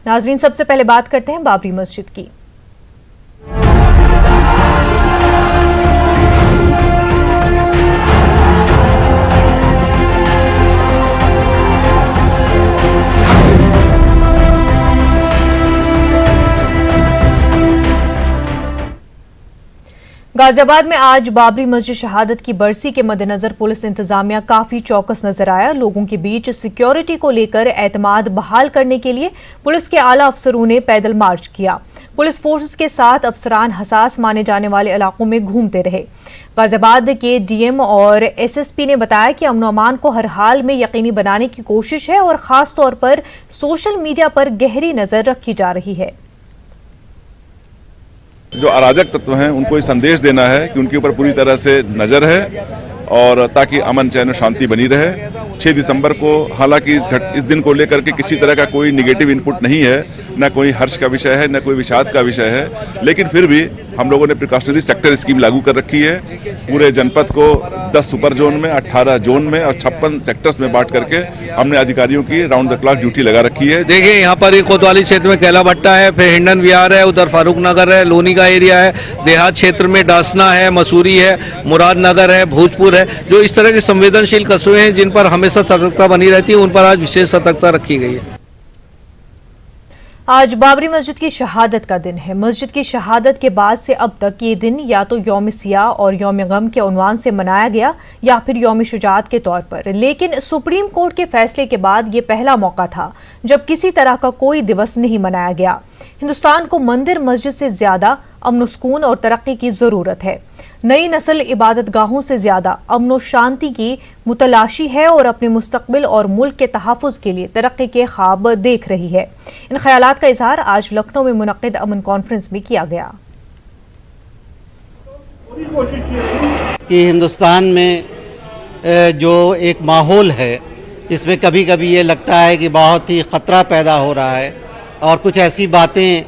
नाजरीन, सबसे पहले बात करते हैं बाबरी मस्जिद की। गाजियाबाद में आज बाबरी मस्जिद शहादत की बरसी के मद्देनजर पुलिस इंतजामिया काफी चौकस नजर आया। लोगों के बीच सिक्योरिटी को लेकर एतमाद बहाल करने के लिए पुलिस के आला अफसरों ने पैदल मार्च किया। पुलिस फोर्स के साथ अफसरान हसास माने जाने वाले इलाकों में घूमते रहे। गाजियाबाद के डीएम और एसएसपी ने बताया कि अमन अमान को हर हाल में यकीनी बनाने की कोशिश है और खास तौर पर सोशल मीडिया पर गहरी नजर रखी जा रही है। जो अराजक तत्व हैं उनको ये संदेश देना है कि उनके ऊपर पूरी तरह से नजर है और ताकि अमन चैन और शांति बनी रहे। 6 दिसंबर को हालांकि इस दिन को लेकर के किसी तरह का कोई निगेटिव इनपुट नहीं है, न कोई हर्ष का विषय है, न कोई विषाद का विषय है, लेकिन फिर भी हम लोगों ने प्रिकॉशनरी सेक्टर स्कीम लागू कर रखी है। पूरे जनपद को 10 सुपर जोन में, 18 जोन में और 56 सेक्टर्स में बांट करके हमने अधिकारियों की राउंड द क्लॉक ड्यूटी लगा रखी है। देखिए, यहाँ पर ही कोतवाली क्षेत्र में कैला भट्टा है, फिर हिंडन विहार है, उधर फारूक नगर है, लोनी का एरिया है, देहात क्षेत्र में डासना है, मसूरी है, मुरादनगर है, भोजपुर है। जो इस तरह के संवेदनशील कस्बे हैं जिन पर हमेशा सतर्कता बनी रहती है, उन पर आज विशेष सतर्कता रखी गई है। आज बाबरी मस्जिद की शहादत का दिन है। मस्जिद की शहादत के बाद से अब तक ये दिन या तो यौम सियाह और यौम गम के उन्वान से मनाया गया या फिर यौम शुजाअत के तौर पर, लेकिन सुप्रीम कोर्ट के फैसले के बाद ये पहला मौका था जब किसी तरह का कोई दिवस नहीं मनाया गया। हिंदुस्तान को मंदिर मस्जिद से ज्यादा अमन सुकून और तरक्की की जरूरत है। नई नस्ल इबादत गाहों से ज्यादा अमन और शांति की मुतलाशी है और अपने मुस्तकबिल और मुल्क के तहफ़्फ़ुज़ के लिए तरक्की के ख्वाब देख रही है। इन ख्यालात का इजहार आज लखनऊ में मुनक़्क़िद अमन कॉन्फ्रेंस में किया गया। कि हिंदुस्तान में जो एक माहौल है, इसमें कभी कभी ये लगता है कि बहुत ही ख़तरा पैदा हो रहा है और कुछ ऐसी बातें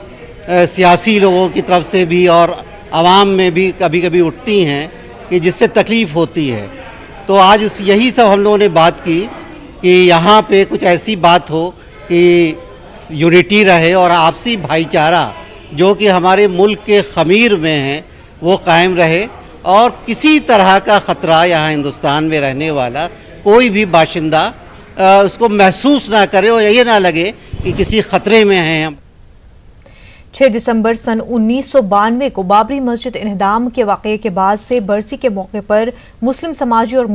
सियासी लोगों की तरफ से भी और आवाम में भी कभी कभी उठती हैं कि जिससे तकलीफ़ होती है। तो आज यही सब हम लोगों ने बात की कि यहाँ पे कुछ ऐसी बात हो कि यूनिटी रहे और आपसी भाईचारा जो कि हमारे मुल्क के ख़मीर में है वो कायम रहे और किसी तरह का ख़तरा यहाँ हिंदुस्तान में रहने वाला कोई भी बाशिंदा उसको महसूस ना करे और ये ना लगे कि किसी ख़तरे में हैं हम। 6 दिसंबर सन 1992 को बाबरी मस्जिद इन्हदाम के वाक़ये के बाद से बरसी के मौके पर मुस्लिम समाजी और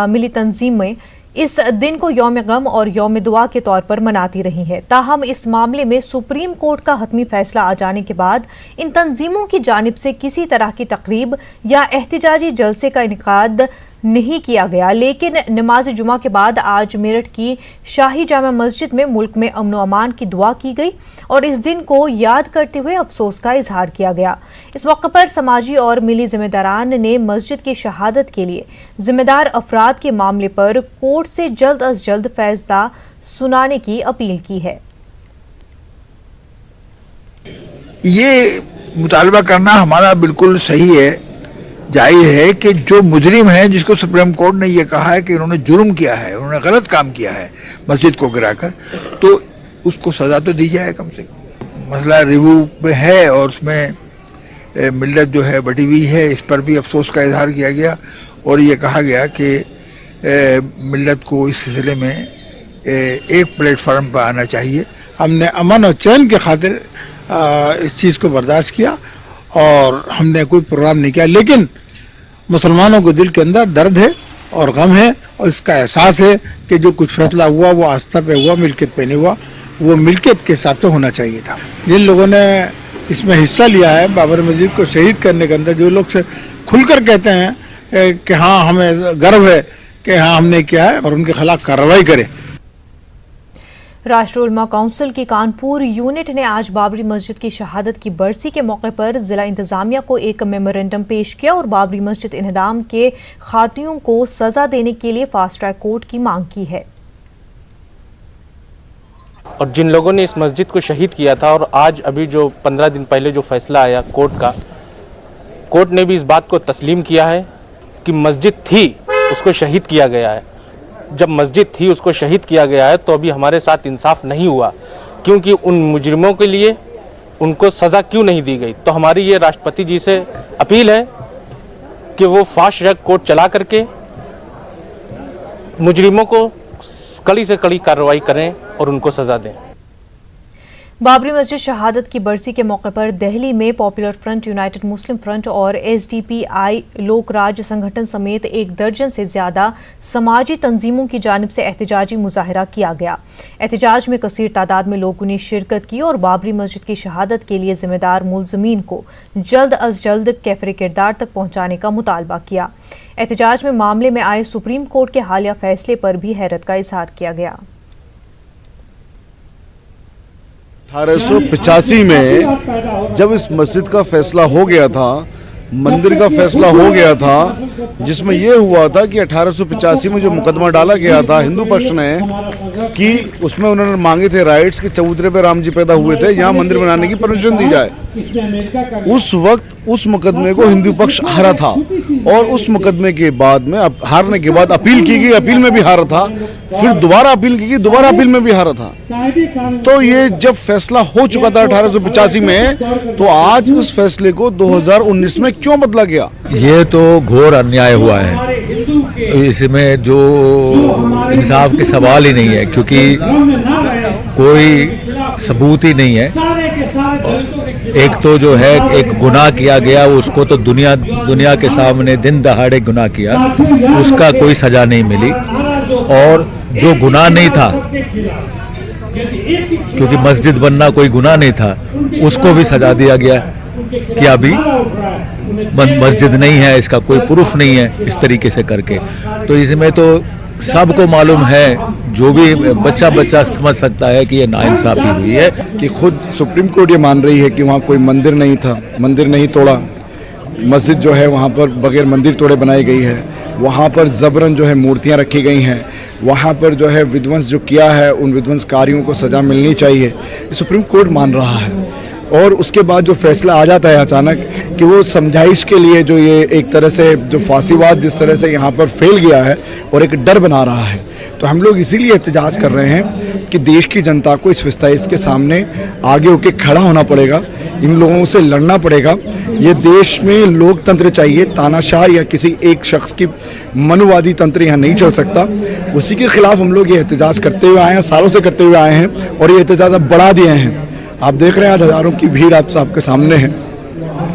मिली तंजीमें इस दिन को यौम गम और यौम दुआ के तौर पर मनाती रही हैं। ताहम इस मामले में सुप्रीम कोर्ट का हतमी फैसला आ जाने के बाद इन तंजीमों की जानिब से किसी तरह की तकरीब या एहतिजाजी जलसे का इनेकाद नहीं किया गया, लेकिन नमाज जुमा के बाद आज मेरठ की शाही जामा मस्जिद में मुल्क में अमन व अमान की दुआ की गई और इस दिन को याद करते हुए अफसोस का इजहार किया गया। इस मौके पर समाजी और मिली जिम्मेदारान ने मस्जिद की शहादत के लिए जिम्मेदार अफराद के मामले पर कोर्ट से जल्द अज जल्द फैसला सुनाने की अपील की है। ये मुतालबा करना हमारा बिल्कुल सही है, जायज़ है कि जो मुजरिम है, जिसको सुप्रीम कोर्ट ने ये कहा है कि उन्होंने जुर्म किया है, उन्होंने गलत काम किया है मस्जिद को गिराकर, तो उसको सज़ा तो दी जाए कम से कम। मसला रिव्यू पे है और उसमें मिल्लत जो है बटी हुई है, इस पर भी अफसोस का इजहार किया गया और ये कहा गया कि मिल्लत को इस सिलसिले में एक प्लेटफार्म पर आना चाहिए। हमने अमन और चैन के खातिर इस चीज़ को बर्दाश्त किया और हमने कोई प्रोग्राम नहीं किया, लेकिन मुसलमानों को दिल के अंदर दर्द है और गम है और इसका एहसास है कि जो कुछ फैसला हुआ वो आस्था पे हुआ, मिल्कियत पे नहीं हुआ, वो मिल्कियत के हिसाब से होना चाहिए था। जिन लोगों ने इसमें हिस्सा लिया है बाबरी मस्जिद को शहीद करने के अंदर, जो लोग से खुलकर कहते हैं कि हाँ हमें गर्व है कि हाँ हमने किया है और उनके खिलाफ कार्रवाई करें। राष्ट्रीय उलमा काउंसिल की कानपुर यूनिट ने आज बाबरी मस्जिद की शहादत की बरसी के मौके पर जिला इंतजामिया को एक मेमोरेंडम पेश किया और बाबरी मस्जिद इन्हदाम के खातियों को सजा देने के लिए फास्ट ट्रैक कोर्ट की मांग की है। और जिन लोगों ने इस मस्जिद को शहीद किया था और आज अभी जो 15 दिन पहले जो फैसला आया कोर्ट का, कोर्ट ने भी इस बात को तस्लीम किया है कि मस्जिद थी, उसको शहीद किया गया है। जब मस्जिद थी उसको शहीद किया गया है तो अभी हमारे साथ इंसाफ नहीं हुआ। क्योंकि उन मुजरिमों के लिए उनको सज़ा क्यों नहीं दी गई। तो हमारी ये राष्ट्रपति जी से अपील है कि वो फास्ट ट्रैक कोर्ट चला करके मुजरिमों को कड़ी से कड़ी कार्रवाई करें और उनको सज़ा दें। बाबरी मस्जिद शहादत की बरसी के मौके पर दिल्ली में पॉपुलर फ्रंट, यूनाइटेड मुस्लिम फ्रंट और एसडीपीआई लोक राज संगठन समेत 1 दर्जन से ज्यादा समाजी तंजीमों की जानिब से एहतजाजी मुजाहरा किया गया। एहतजाज में कसीर तादाद में लोगों ने शिरकत की और बाबरी मस्जिद की शहादत के लिए जिम्मेदार मुलजमीन को जल्द अज जल्द कैफरे किरदार तक पहुंचाने का मुतालबा किया। एहतजाज में मामले में आए सुप्रीम कोर्ट के हालिया फैसले पर भी हैरत का इजहार किया गया। 1885 में जब इस मस्जिद का फैसला हो गया था, मंदिर का फैसला हो गया था, जिसमें यह हुआ था कि 1885 में जो मुकदमा डाला गया था हिंदू पक्ष ने कि उसमें उन्होंने मांगे थे राइट्स कि चबूतरे पे राम जी पैदा हुए थे, यहाँ मंदिर बनाने की परमिशन दी जाए। उस वक्त उस मुकदमे को हिंदू पक्ष हारा था और उस मुकदमे के बाद में हारने के बाद अपील की गई, अपील में भी हारा था, फिर दोबारा अपील की गई, दोबारा अपील में भी हारा था। तो ये जब फैसला हो चुका था 1885 में, तो आज उस फैसले को 2019 में क्यों बदला गया? ये तो घोर अन्याय हुआ है, इसमें जो इंसाफ के सवाल ही नहीं है, क्योंकि कोई सबूत ही नहीं है। एक तो जो है एक गुनाह किया गया, उसको तो दुनिया के सामने दिन दहाड़े गुनाह किया, उसका कोई सजा नहीं मिली। और जो गुनाह नहीं था, क्योंकि मस्जिद बनना कोई गुनाह नहीं था, उसको भी सजा दिया गया कि अभी मस्जिद नहीं है, इसका कोई प्रूफ नहीं है, इस तरीके से करके। तो इसमें तो सबको मालूम है, जो भी बच्चा समझ सकता है कि ये नाइंसाफी हुई है। कि खुद सुप्रीम कोर्ट ये मान रही है कि वहाँ कोई मंदिर नहीं था, मंदिर नहीं तोड़ा, मस्जिद जो है वहाँ पर बगैर मंदिर तोड़े बनाई गई है, वहाँ पर जबरन जो है मूर्तियाँ रखी गई हैं, वहाँ पर जो है विध्वंस जो किया है उन विध्वंसकारियों को सज़ा मिलनी चाहिए, सुप्रीम कोर्ट मान रहा है। और उसके बाद जो फैसला आ जाता है अचानक कि वो समझाइश के लिए जो ये एक तरह से जो फांसीवाद जिस तरह से यहाँ पर फैल गया है और एक डर बना रहा है, तो हम लोग इसीलिए एहतजाज कर रहे हैं कि देश की जनता को इस फैसले के सामने आगे होकर खड़ा होना पड़ेगा, इन लोगों से लड़ना पड़ेगा। ये देश में लोकतंत्र चाहिए, तानाशाह या किसी एक शख्स की मनुवादी तंत्र यहाँ नहीं चल सकता। उसी के खिलाफ हम लोग ये एहतजाज करते हुए आए हैं, सालों से करते हुए आए हैं, और ये एहतजाज अब बढ़ा दिए हैं। आप देख रहे हैं आज हजारों की भीड़ आप सबके सामने है,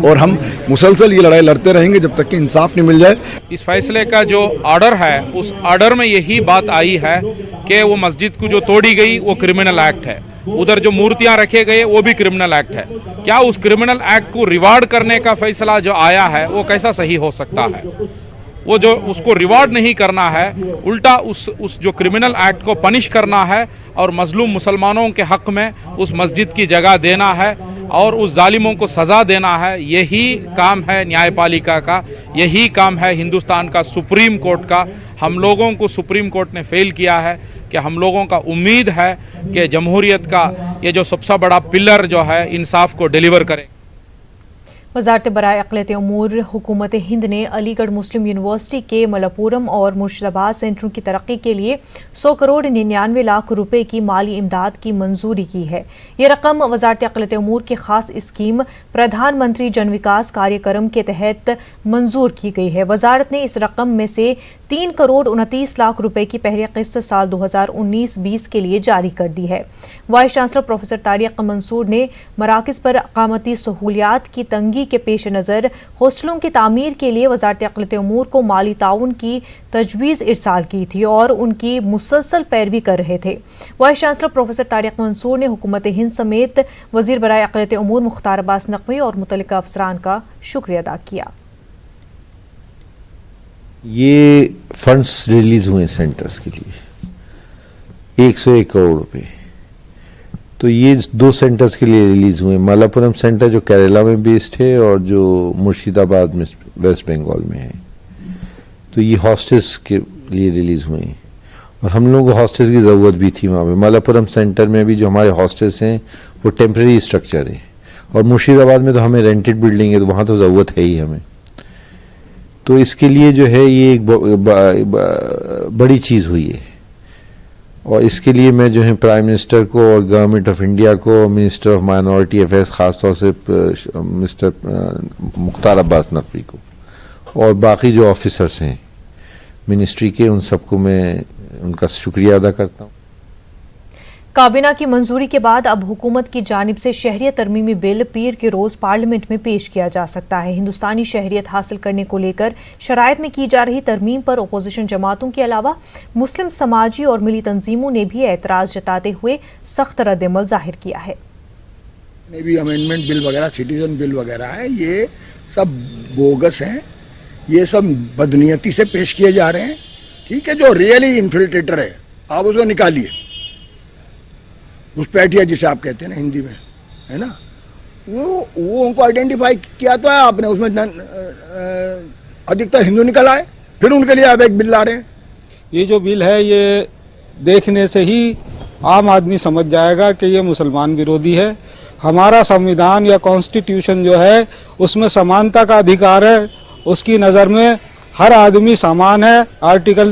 और हम मुसलसल ये लड़ाई लड़ते रहेंगे जब तक कि इंसाफ नहीं मिल जाए। इस फैसले का जो ऑर्डर है, उस ऑर्डर में यही बात आई है कि वो मस्जिद को जो तोड़ी गई वो क्रिमिनल एक्ट है, उधर जो मूर्तियां रखे गए वो भी क्रिमिनल एक्ट है। क्या उस क्रिमिनल एक्ट को रिवार्ड करने का फैसला जो आया है वो कैसा सही हो सकता है? वो जो उसको रिवार्ड नहीं करना है, उल्टा उस जो क्रिमिनल एक्ट को पनिश करना है और मजलूम मुसलमानों के हक में उस मस्जिद की जगह देना है और उस जालिमों को सज़ा देना है। यही काम है न्यायपालिका का, यही काम है हिंदुस्तान का सुप्रीम कोर्ट का। हम लोगों को सुप्रीम कोर्ट ने फेल किया है कि हम लोगों का उम्मीद है कि जमहूरियत का ये जो सबसे बड़ा पिलर जो है इंसाफ को डिलीवर करे। वजारत बराए अक़लियत उमूर हुकूमत हिंद ने अलीगढ़ मुस्लिम यूनिवर्सिटी के मलप्पुरम और मुर्शिदाबाद सेंटरों की तरक्की के लिए 100 करोड़ 99 लाख रुपए की माली इमदाद की मंजूरी की है। ये रकम वजारत अक़लियत उमूर की खास स्कीम प्रधानमंत्री जन विकास कार्यक्रम के तहत मंजूर की गई है। वजारत ने इस रकम में से 3 करोड़ 29 लाख रुपए की पहली किस्त साल 2019-20 के लिए जारी कर दी है। Vice chancellor professor Tariq Mansoor ने मराकज़ पर अक़ामती सहूलियात की तंगी के पेश नज़र हॉस्टलों की तामीर के लिए वजारत अक़लियत उमूर को माली ताउन की तजवीज़ इरसाल की थी और उनकी मुसलसल पैरवी कर रहे थे। Vice chancellor professor Tariq Mansoor ने हुकूमत हिंद समेत वज़ीर बराए अक़लियत उमूर मुख्तार अब्बास नकवी और मुतल्लिका अफसरान का शुक्रिया अदा किया। ये फंड्स रिलीज हुए सेंटर्स के लिए 101 करोड़ रुपए, तो ये 2 सेंटर्स के लिए रिलीज हुए। मलप्पुरम सेंटर जो केरला में बेस्ड है और जो मुर्शिदाबाद में वेस्ट बंगाल में है, तो ये हॉस्टल्स के लिए रिलीज हुए और हम लोगों को हॉस्टल्स की ज़रूरत भी थी वहाँ पे। मलप्पुरम सेंटर में भी जो हमारे हॉस्टल्स हैं वो टेम्प्रेरी स्ट्रक्चर है और मुर्शिदाबाद में तो हमें रेंटेड बिल्डिंग है, तो वहाँ तो ज़रूरत है ही हमें। तो इसके लिए जो है ये एक बड़ी चीज़ हुई है और इसके लिए मैं जो है प्राइम मिनिस्टर को और गवर्नमेंट ऑफ इंडिया को, मिनिस्टर ऑफ माइनॉरिटी अफेयर्स खासतौर से मिस्टर मुख्तार अब्बास नकवी को और बाकी जो ऑफिसर्स हैं मिनिस्ट्री के, उन सबको मैं उनका शुक्रिया अदा करता हूँ। काबीना की मंजूरी के बाद अब हुकूमत की जानिब से शहरियत तरमीमी बिल पीर के रोज पार्लियामेंट में पेश किया जा सकता है। हिंदुस्तानी शहरियत हासिल करने को लेकर शराइत में की जा रही तरमीम पर अपोजिशन जमातों के अलावा मुस्लिम समाजी और मिली तंजीमों ने भी एतराज जताते हुए सख्त रद्द-ए-अमल जाहिर किया है। भी अमेंडमेंट बिल वगैरह, सिटीजन बिल वगैरह है, ये सब बोगस हैं, ये सब बदनीयती से पेश किए जा रहे हैं। ठीक है, जो रियली इन्फिल्ट्रेटर है आप उसको निकालिए, घुसपैठिया जिसे आप कहते हैं ना हिंदी में, है ना, वो उनको आइडेंटिफाई किया तो है आपने, उसमें अधिकतर हिंदू निकल आए, फिर उनके लिए आप एक बिल ला रहे हैं। ये जो बिल है ये देखने से ही आम आदमी समझ जाएगा कि ये मुसलमान विरोधी है। हमारा संविधान या कॉन्स्टिट्यूशन जो है उसमें समानता का अधिकार है, उसकी नज़र में हर आदमी समान है। आर्टिकल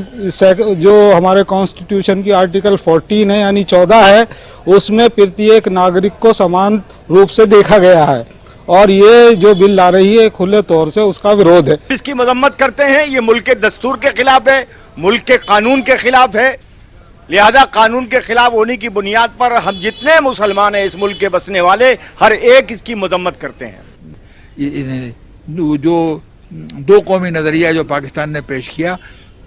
जो हमारे कॉन्स्टिट्यूशन की आर्टिकल 14 है यानी 14 है, उसमें प्रत्येक नागरिक को समान रूप से देखा गया है और ये जो बिल ला रही है खुले तौर से उसका विरोध है। इसकी मजम्मत करते हैं, ये मुल्क के दस्तूर के खिलाफ है, मुल्क के कानून के खिलाफ है। लिहाजा कानून के खिलाफ होने की बुनियाद पर हम जितने मुसलमान हैं इस मुल्क के बसने वाले, हर एक इसकी मजम्मत करते हैं। जो दो कौमी नज़रिया जो पाकिस्तान ने पेश किया,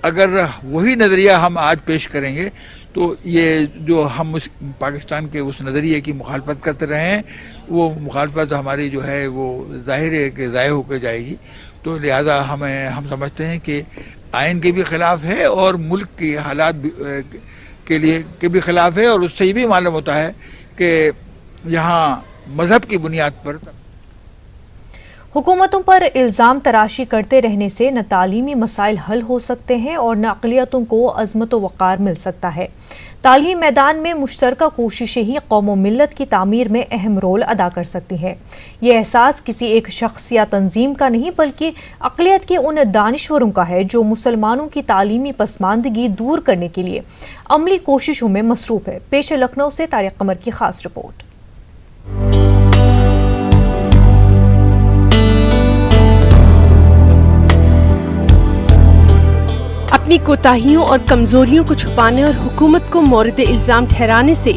अगर वही नज़रिया हम आज पेश करेंगे तो ये जो हम उस पाकिस्तान के उस नज़रिए की मुखालफत करते रहे हैं, वो मुखालफत हमारी जो है वो जाहिर है कि ज़ाय होकर जाएगी। तो लिहाजा हम समझते हैं कि आइन के भी ख़िलाफ़ है और मुल्क के हालात के भी ख़िलाफ़ है, और उससे ये भी मालूम होता है कि यहाँ मज़हब की बुनियाद पर हुकूमतों पर इल्ज़ाम तराशी करते रहने से न तालीमी मसाइल हल हो सकते हैं और न अक़लियतों को अज़मत व वक़ार मिल सकता है। तालीमी मैदान में मुश्तरका कोशिशें ही कौम व मिल्लत की तामीर में अहम रोल अदा कर सकती हैं। ये एहसास किसी एक शख्स या तंजीम का नहीं बल्कि अक़लियत के उन दानिश्वरों का है जो मुसलमानों की तालीमी पसमानदगी दूर करने के लिए अमली कोशिशों में मसरूफ़ है। पेश लखनऊ से तारिक कमर की खास रिपोर्ट। अपनी कोताहियों और कमजोरियों को छुपाने और हुकूमत को मोरद इल्जाम ठहराने से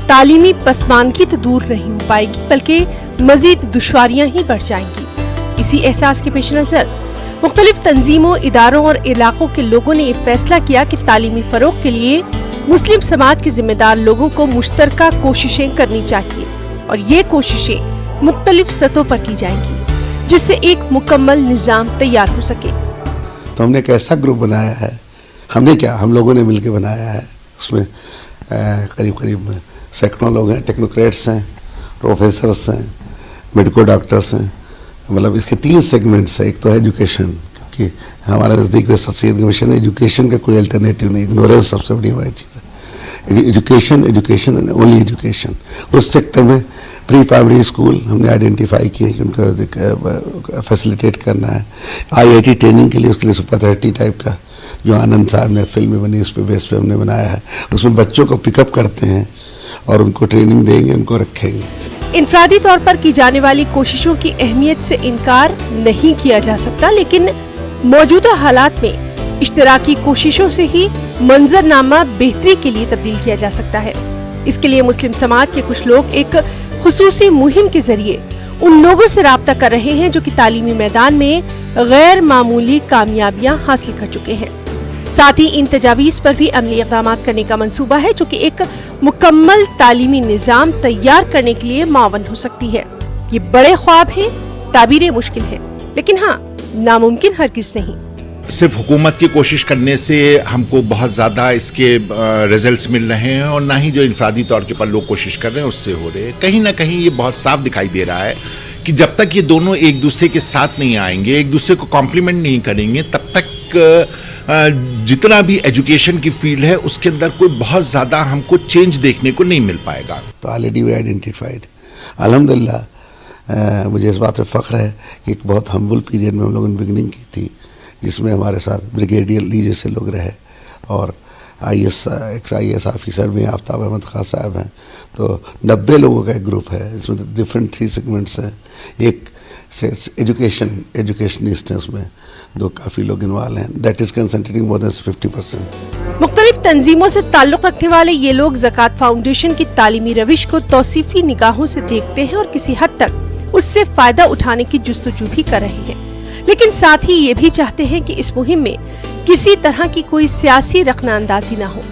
तालीमी पसमानदगी तो दूर नहीं हो पाएगी बल्कि मजीद दुश्वारियां ही बढ़ जाएंगी। इसी एहसास के पेश नजर मुख्तलिफ तंजीमों, इदारों और इलाकों के लोगों ने ये फैसला किया कि तालीमी फरोग के लिए मुस्लिम समाज के जिम्मेदार लोगों को मुश्तरका कोशिशें करनी चाहिए और ये कोशिशें मुख्तलिफ सतहों पर की जाएंगी जिससे एक मुकम्मल निज़ाम तैयार हो सके। तो हमने एक ऐसा ग्रुप बनाया है, हम लोगों ने मिलकर बनाया है। उसमें करीब सैकड़ों लोग हैं, टेक्नोक्रेट्स हैं, प्रोफेसर्स हैं, मेडिको डॉक्टर्स हैं। मतलब इसके 3 सेगमेंट्स हैं। एक तो है एजुकेशन, क्योंकि हमारा नज़दीक में शख्सियत का मिशन है, एजुकेशन का कोई अल्टरनेटिव नहीं, इग्नोरेंस सबसे बड़ी हमारी चीज़ है। Education and only education. उस सेक्टर में प्री प्राइमरी स्कूल हमने आइडेंटिफाई किए कि उनको फैसिलिटेट करना है। IIT ट्रेनिंग के लिए उसके लिए सुपर 30 टाइप का जो आनंद साहब ने फिल्म बनी उस पर बेस पे हमने बनाया है। उसमें बच्चों को पिकअप करते हैं और उनको ट्रेनिंग देंगे, उनको रखेंगे। इनफरादी तौर पर की जाने वाली कोशिशों की अहमियत से इनकार नहीं किया जा सकता, लेकिन मौजूदा हालात में इश्तराकी कोशिशों से ही मंजरनामा बेहतरी के लिए तब्दील किया जा सकता है। इसके लिए मुस्लिम समाज के कुछ लोग एक खुसूसी मुहिम के जरिए उन लोगों से राब्ता कर रहे हैं जो कि तालीमी मैदान में गैर मामूली कामयाबियां हासिल कर चुके हैं। साथ ही इन तजावीज़ पर भी अमली इक़दाम करने का मंसूबा है जो कि एक मुकम्मल तालीमी निज़ाम तैयार करने के लिए मावन हो सकती है। ये बड़े ख्वाब हैं, ताबीरें मुश्किल हैं, लेकिन हाँ, नामुमकिन हरगिज़ नहीं। सिर्फ हुकूमत की कोशिश करने से हमको बहुत ज़्यादा इसके रिजल्ट्स मिल रहे हैं और ना ही जो इनफरादी तौर के पर लोग कोशिश कर रहे हैं उससे हो रहे हैं। कहीं ना कहीं ये बहुत साफ दिखाई दे रहा है कि जब तक ये दोनों एक दूसरे के साथ नहीं आएंगे, एक दूसरे को कॉम्प्लीमेंट नहीं करेंगे, तब तक जितना भी एजुकेशन की फील्ड है उसके अंदर कोई बहुत ज़्यादा हमको चेंज देखने को नहीं मिल पाएगा। तो ऑलरेडी वी आइडेंटिफाइड, अल्हम्दुलिल्लाह मुझे इस बात पर फ़ख्र है कि एक बहुत हम्बल पीरियड में हम लोगों ने बिगनिंग की थी जिसमें हमारे साथ ब्रिगेडियर ली जैसे लोग रहे और IAS ऑफिसर में आफ्ताब अहमद खान साहब हैं। तो 90 लोगों का एक ग्रुप है, इसमें डिफरेंट 3 सेगमेंट्स हैं। एक एजुकेशनिस्ट हैं, उसमें 2 काफ़ी लोग इन्वॉल्व हैं। That is concentrating more than 50%। मुख्तलिफ तंजीमों से ताल्लुक़ रखने वाले ये लोग ज़कात फाउंडेशन की तालीमी रविश को तौसीफी निगाहों से देखते हैं और किसी हद तक उससे फायदा उठाने की जुस्तजू भी कर रहे हैं, लेकिन साथ ही ये भी चाहते हैं कि इस मुहिम में किसी तरह की कोई सियासी रखनाअंदाजी न हो।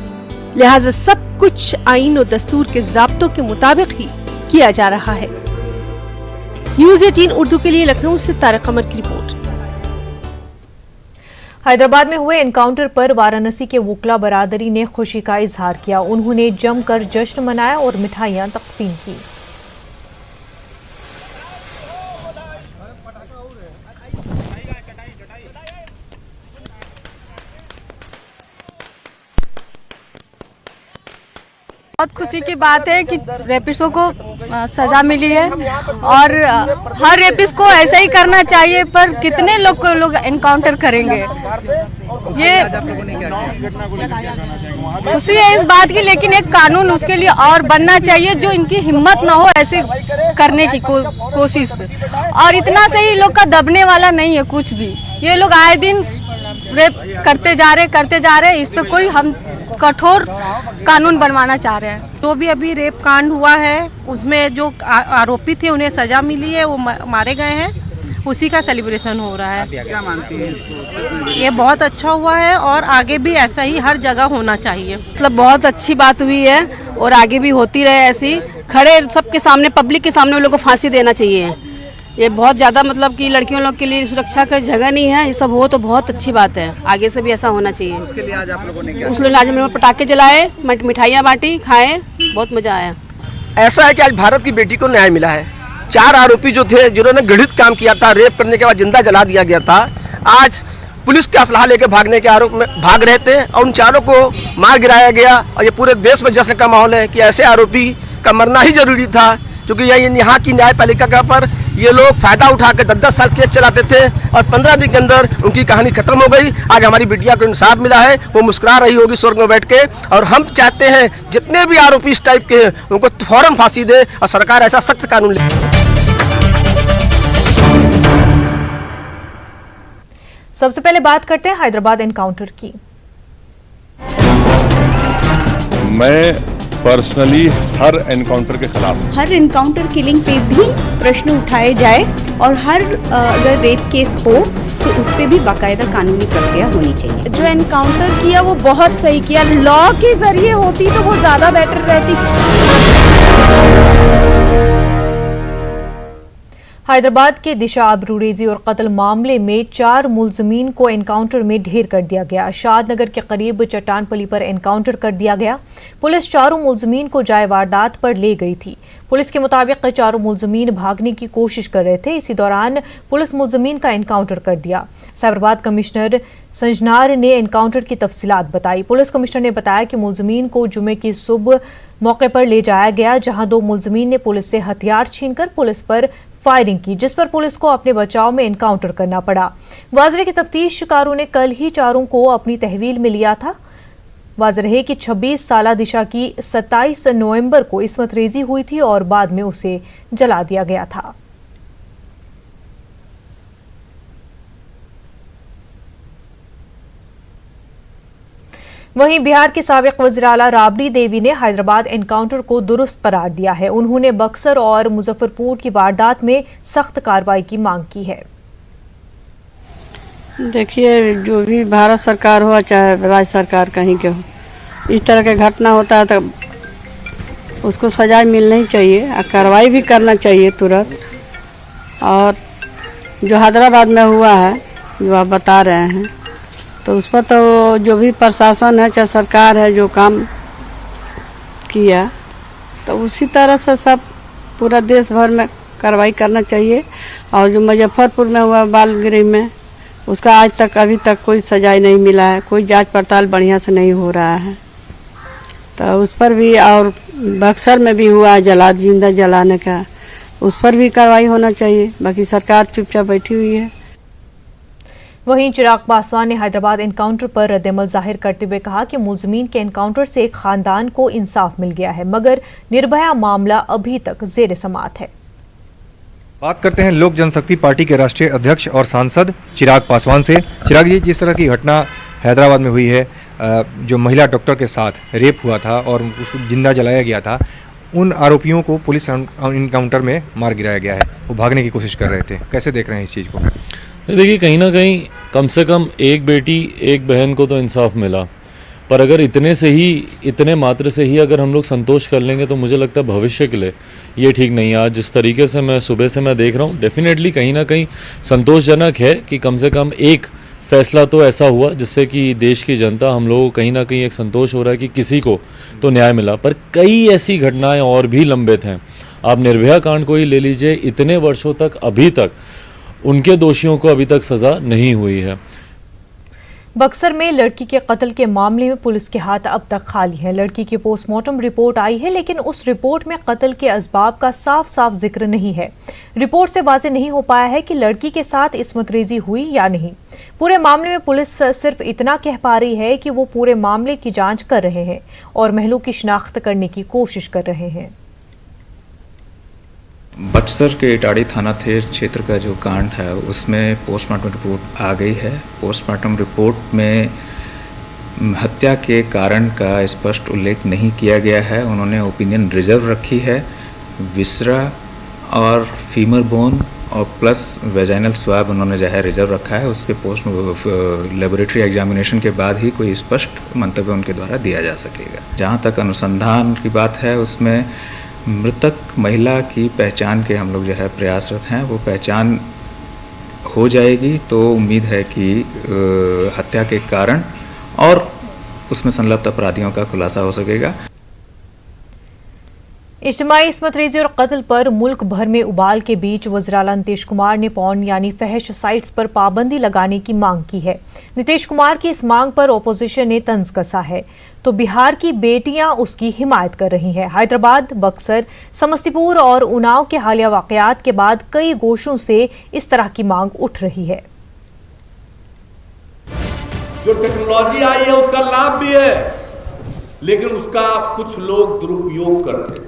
लिहाजा सब कुछ आईन और दस्तूर के ज़ाब्तों के मुताबिक ही किया जा रहा है। न्यूज़ 18 उर्दू के लिए लखनऊ से तारक कमर की रिपोर्ट। हैदराबाद में हुए एनकाउंटर पर वाराणसी के वुकला बरादरी ने खुशी का इजहार किया। उन्होंने जमकर जश्न मनाया और मिठाइयां तकसीम की। बहुत खुशी की बात है कि रेपिस्टों को सजा मिली है और हर रेपिस्ट को ऐसा ही करना चाहिए, पर कितने लोग एनकाउंटर करेंगे। ये खुशी है इस बात की, लेकिन एक कानून उसके लिए और बनना चाहिए जो इनकी हिम्मत ना हो ऐसे करने की कोशिश। और इतना से ही लोग का दबने वाला नहीं है कुछ भी। ये लोग आए दिन रेप करते जा रहे। इस पे कोई हम कठोर कानून बनवाना चाह रहे हैं। जो भी अभी रेप कांड हुआ है उसमें जो आरोपी थे उन्हें सजा मिली है, वो मारे गए हैं, उसी का सेलिब्रेशन हो रहा है। क्या मानती हैं? ये बहुत अच्छा हुआ है और आगे भी ऐसा ही हर जगह होना चाहिए। मतलब बहुत अच्छी बात हुई है और आगे भी होती रहे ऐसी। खड़े सबके सामने, पब्लिक के सामने उन लोगों को फांसी देना चाहिए। ये बहुत ज़्यादा मतलब कि लड़कियों लोग के लिए सुरक्षा का जगह नहीं है। ये सब हो तो बहुत अच्छी बात है, आगे से भी ऐसा होना चाहिए। उसके लिए आज आप लोगों ने क्या? उसके लिए आज हम लोग पटाखे जलाए, मिठाइयाँ बांटी, खाए, बहुत मजा आया। ऐसा है कि आज भारत की बेटी को न्याय मिला है। 4 आरोपी जो थे जिन्होंने घृणित काम किया था, रेप करने के बाद जिंदा जला दिया गया था, आज पुलिस के असलाह लेकर भागने के आरोप में भाग रहे थे और उन चारों को मार गिराया गया। और ये पूरे देश में जश्न का माहौल है कि ऐसे आरोपी का मरना ही जरूरी था, क्योंकि यहाँ की न्यायपालिका का पर ये लोग फायदा उठा के 10-10 साल केस चलाते थे और 15 दिन के अंदर उनकी कहानी खत्म हो गई। आज हमारी बिटिया को इंसाफ मिला है, वो मुस्कुरा रही होगी स्वर्ग में बैठ के। और हम चाहते हैं जितने भी आरोपी इस टाइप के हैं उनको फौरन फांसी दे और सरकार ऐसा सख्त कानून ले। सबसे पहले बात करते हैं हैदराबाद एनकाउंटर की। मैं पर्सनली हर एनकाउंटर के खिलाफ, हर एनकाउंटर किलिंग पे भी प्रश्न उठाए जाए और हर अगर रेप केस हो तो उस पे भी बाकायदा कानूनी प्रक्रिया होनी चाहिए। जो एनकाउंटर किया वो बहुत सही किया। लॉ के जरिए होती तो वो ज्यादा बेटर रहती। हैदराबाद के दिशा आबरूरेजी और कत्ल मामले में 4 मुलजमीन को एनकाउंटर में ढेर कर दिया गया। शादनगर के करीब चट्टानपली पर एनकाउंटर कर दिया गया। पुलिस 4 मुलजमीन को जाए वारदात पर ले गई थी। पुलिस के मुताबिक 4 मुलजमीन भागने की कोशिश कर रहे थे। इसी दौरान पुलिस मुलजमीन का एनकाउंटर कर दिया। साबरबाद कमिश्नर संजनार ने एनकाउंटर की तफसीलात बताई। पुलिस कमिश्नर ने बताया कि मुलजमीन को जुमे की सुबह मौके पर ले जाया गया, जहां 2 मुलजमीन ने पुलिस से हथियार छीनकर पुलिस पर फायरिंग की, जिस पर पुलिस को अपने बचाव में एनकाउंटर करना पड़ा। वाज़ की तफ्तीशकारों ने कल ही 4 को अपनी तहवील में लिया था। वाज़ है कि 26 साला दिशा की 27 नवंबर को इस्मत रेजी हुई थी और बाद में उसे जला दिया गया था। वहीं बिहार के साबिक वज़ीर आला राबड़ी देवी ने हैदराबाद एनकाउंटर को दुरुस्त करार दिया है। उन्होंने बक्सर और मुजफ्फरपुर की वारदात में सख्त कार्रवाई की मांग की है। देखिए, जो भी भारत सरकार हो चाहे राज्य सरकार कहीं के हो, इस तरह के घटना होता है तो उसको सजा मिलनी चाहिए और कार्रवाई भी करना चाहिए तुरंत। और जो हैदराबाद में हुआ है जो आप बता रहे हैं, तो उस पर तो जो भी प्रशासन है चाहे सरकार है जो काम किया, तो उसी तरह से सब पूरा देश भर में कार्रवाई करना चाहिए। और जो मुजफ्फरपुर में हुआ बाल गृह में, उसका आज तक अभी तक कोई सजाई नहीं मिला है, कोई जांच पड़ताल बढ़िया से नहीं हो रहा है, तो उस पर भी। और बक्सर में भी हुआ है जिंदा जलाने का, उस पर भी कार्रवाई होना चाहिए। बाकी सरकार चुपचाप बैठी हुई है। वहीं चिराग पासवान ने हैदराबाद एनकाउंटर पर रद्दअमल जाहिर करते हुए कहा कि मुलजमीन के एनकाउंटर से एक खानदान को इंसाफ मिल गया है, मगर निर्भया मामला अभी तक जेर समाअत है। बात करते हैं लोक जनशक्ति पार्टी के राष्ट्रीय अध्यक्ष और सांसद चिराग पासवान से। चिराग जी, जिस तरह की घटना हैदराबाद में हुई है, जो महिला डॉक्टर के साथ रेप हुआ था और उसको जिंदा जलाया गया था, उन आरोपियों को पुलिस इनकाउंटर में मार गिराया गया है। वो भागने की कोशिश कर रहे थे, कैसे देख रहे हैं इस चीज़ को? देखिए, कहीं ना कहीं कम से कम एक बेटी एक बहन को तो इंसाफ मिला, पर अगर इतने मात्र से ही अगर हम लोग संतोष कर लेंगे तो मुझे लगता है भविष्य के लिए ये ठीक नहीं है। आज जिस तरीके से मैं सुबह से देख रहा हूँ, डेफिनेटली कहीं ना कहीं संतोषजनक है कि कम से कम एक फैसला तो ऐसा हुआ जिससे कि देश की जनता, हम लोगों को कहीं ना कहीं एक संतोष हो रहा है कि किसी को तो न्याय मिला। पर कई ऐसी घटनाएं और भी लंबित हैं। आप निर्भया कांड को ही ले लीजिए, इतने वर्षों तक अभी तक उनके दोषियों को अभी तक सजा नहीं हुई है। बक्सर में लड़की के कत्ल के मामले में पुलिस के हाथ अब तक खाली हैं। लड़की की पोस्टमार्टम रिपोर्ट आई है, लेकिन उस रिपोर्ट में कत्ल के असबाब का साफ साफ जिक्र नहीं है। रिपोर्ट से वाज़ेह नहीं हो पाया है कि लड़की के साथ इस्मत रेजी हुई या नहीं। पूरे मामले में पुलिस सिर्फ इतना कह पा रही है कि वो पूरे मामले की जांच कर रहे हैं और महलों की शिनाख्त करने की कोशिश कर रहे हैं। बक्सर के इटाड़ी थाना क्षेत्र का जो कांड है उसमें पोस्टमार्टम रिपोर्ट आ गई है। पोस्टमार्टम रिपोर्ट में हत्या के कारण का स्पष्ट उल्लेख नहीं किया गया है। उन्होंने ओपिनियन रिजर्व रखी है। विसरा और फीमर बोन और प्लस वेजाइनल स्वाब उन्होंने जो है रिजर्व रखा है। उसके पोस्ट लेबोरेटरी एग्जामिनेशन के बाद ही कोई स्पष्ट मंतव्य उनके द्वारा दिया जा सकेगा। जहाँ तक अनुसंधान की बात है, उसमें मृतक महिला की पहचान के हम लोग जो है प्रयासरत हैं। वो पहचान हो जाएगी तो उम्मीद है कि हत्या के कारण और उसमें संलग्न अपराधियों का खुलासा हो सकेगा। इज्तिमाई इस्मत रेजी और कत्ल पर मुल्क भर में उबाल के बीच वज़ीर-ए-आला नीतीश कुमार ने पॉर्न यानी फहश साइट्स पर पाबंदी लगाने की मांग की है। नीतीश कुमार की इस मांग पर ओपोजिशन ने तंज कसा है तो बिहार की बेटियां उसकी हिमायत कर रही हैं। हैदराबाद, बक्सर, समस्तीपुर और उन्नाव के हालिया वाकयात के बाद कई गोशों से इस तरह की मांग उठ रही है। जो टेक्नोलॉजी आई है उसका लाभ भी है, लेकिन उसका कुछ लोग दुरुपयोग करते हैं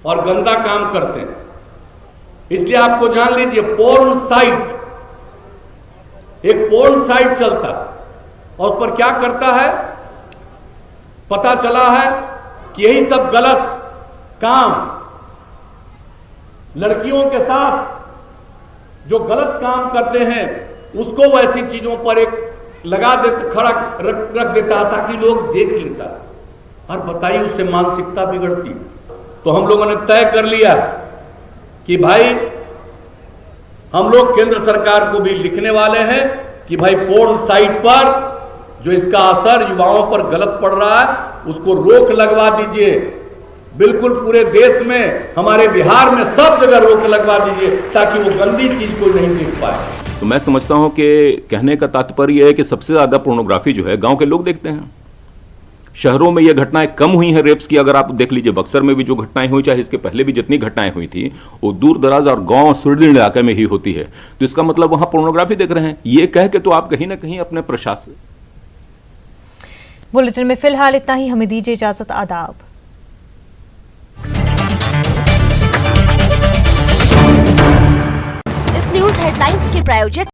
और गंदा काम करते हैं। इसलिए आपको जान लीजिए, पोर्न साइट, एक पोर्न साइट चलता और उस पर क्या करता है, पता चला है कि यही सब गलत काम लड़कियों के साथ जो गलत काम करते हैं उसको वो ऐसी चीजों पर एक लगा देता, खड़ा रख देता ताकि लोग देख लेता। और बताइए, उससे मानसिकता बिगड़ती। तो हम लोगों ने तय कर लिया कि भाई हम लोग केंद्र सरकार को भी लिखने वाले हैं कि भाई पोर्न साइट पर जो इसका असर युवाओं पर गलत पड़ रहा है उसको रोक लगवा दीजिए। बिल्कुल पूरे देश में, हमारे बिहार में सब जगह रोक लगवा दीजिए ताकि वो गंदी चीज को नहीं देख पाए। तो मैं समझता हूं कि कहने का तात्पर्य है कि सबसे ज्यादा पोर्नोग्राफी जो है गांव के लोग देखते हैं। शहरों में ये घटनाएं कम हुई हैं रेप्स की। अगर आप देख लीजिए, बक्सर में भी जो घटनाएं हुई, चाहे इसके पहले भी जितनी घटनाएं हुई थी, वो दूर दराज और गांव सुदृढ़ इलाके में ही होती है। तो इसका मतलब वहां पोर्नोग्राफी देख रहे हैं, ये कह के तो आप कहीं ना कहीं अपने प्रशासन। बुलेटिन में फिलहाल इतना ही। हमें दीजिए इजाजत। आदाब। इस न्यूज हेडलाइंस के प्रायोजक